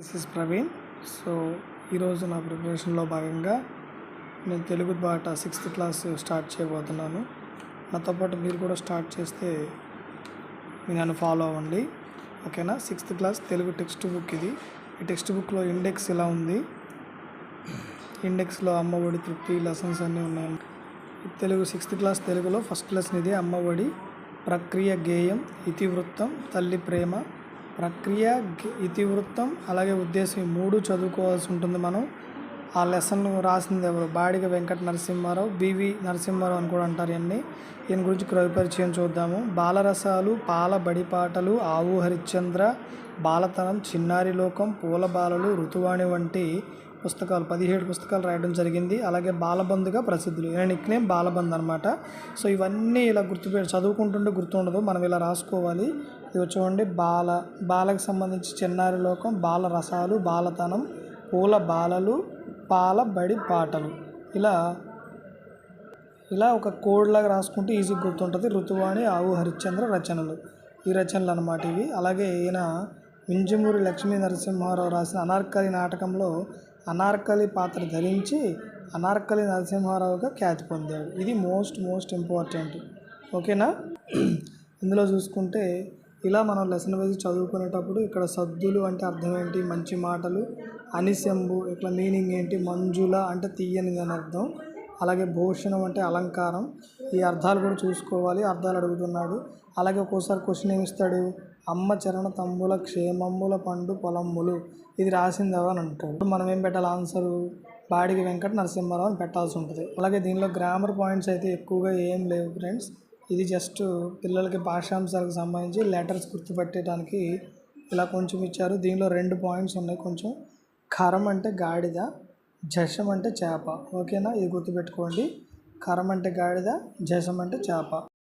This is Praveen. So ఈరోజు నా ప్రిపరేషన్లో భాగంగా నేను తెలుగు పాట 6th క్లాస్ స్టార్ట్ చేయబోతున్నాను. నాతో పాటు మీరు కూడా స్టార్ట్ చేస్తే మీరు నన్ను ఫాలో అవ్వండి, ఓకేనా? 6th class Telugu text book ఇది. ఈ టెక్స్ట్ బుక్లో ఇండెక్స్ ఇలా ఉంది. ఇండెక్స్లో అమ్మఒడి, తృప్తి, లెసన్స్ అన్నీ ఉన్నాయి. తెలుగు 6th క్లాస్ తెలుగులో ఫస్ట్ లెసన్ ఇది. అమ్మఒడి, ప్రక్రియ, గేయం, ఇతివృత్తం, తల్లి ప్రేమ. ప్రక్రియ, ఇతివృత్తం అలాగే ఉద్దేశం ఈ మూడు చదువుకోవాల్సి ఉంటుంది. మనం ఆ లెసన్ రాసింది ఎవరు? బాడిగ వెంకట నరసింహారావు, బివి నరసింహారావు అని కూడా అంటారు. ఇవన్నీ ఈయన గురించి పరిచయం చూద్దాము. బాలరసాలు, పాల బడి పాటలు, ఆవు హరిశ్చంద్ర, బాలతనం, చిన్నారి లోకం, పూల బాలలు, ఋతువాణి వంటి పుస్తకాలు 17 పుస్తకాలు రాయడం జరిగింది. అలాగే బాలబంధుగా ప్రసిద్ధులు. ఈయన నిక్నేమ్ బాలబంధు అనమాట. సో ఇవన్నీ ఇలా చదువుకుంటుంటే గుర్తుండదు, మనం ఇలా రాసుకోవాలి. ఇది చూడండి, బాలకు సంబంధించి చిన్నారి లోకం, బాల రసాలు, బాలతనం, పూల బాలలు, పాల బడి పాటలు, ఇలా ఒక కోడ్ లాగా రాసుకుంటే ఈజీగా గుర్తుంటుంది. ఋతువాణి, ఆవు హరిశ్చంద్ర రచనలు, ఈ రచనలు అన్నమాట ఇవి. అలాగే ఈయన వింజమూరి లక్ష్మీ నరసింహారావు రాసిన అనార్కలి నాటకంలో అనార్కలి పాత్ర ధరించి అనార్కలి నరసింహారావుగా ఖ్యాతి పొందాడు. ఇది మోస్ట్ ఇంపార్టెంట్, ఓకేనా? ఇందులో చూసుకుంటే ఇలా మనం లెసన్ వైజ్ చదువుకునేటప్పుడు ఇక్కడ సద్దులు అంటే అర్థం ఏంటి? మంచి మాటలు. అనిశంభు ఇట్లా మీనింగ్ ఏంటి? మంజుల అంటే తీయనిది అని అర్థం. అలాగే భూషణం అంటే అలంకారం. ఈ అర్థాలు కూడా చూసుకోవాలి, అర్థాలు అడుగుతున్నాడు. అలాగే ఒక్కోసారి క్వశ్చన్ ఏమిస్తాడు? అమ్మ చరణ తంబుల క్షేమమ్ముల పండు పొలమ్ములు, ఇది రాసిందవా అని అంటాడు. మనం ఏం పెట్టాలి? ఆన్సరు బాడిగ వెంకట నరసింహారావు అని పెట్టాల్సి ఉంటుంది. అలాగే దీనిలో గ్రామర్ పాయింట్స్ అయితే ఎక్కువగా ఏం లేవు ఫ్రెండ్స్. ఇది జస్ట్ పిల్లలకి భాషాంశాలకు సంబంధించి లెటర్స్ గుర్తుపెట్టడానికి ఇలా కొంచెం ఇచ్చారు. దీనిలో 2 పాయింట్స్ ఉన్నాయి కొంచెం. ఖరం అంటే గాడిద, జషం అంటే చేప, ఓకేనా? ఇది గుర్తుపెట్టుకోండి. ఖరం అంటే గాడిద, జషం అంటే చేప.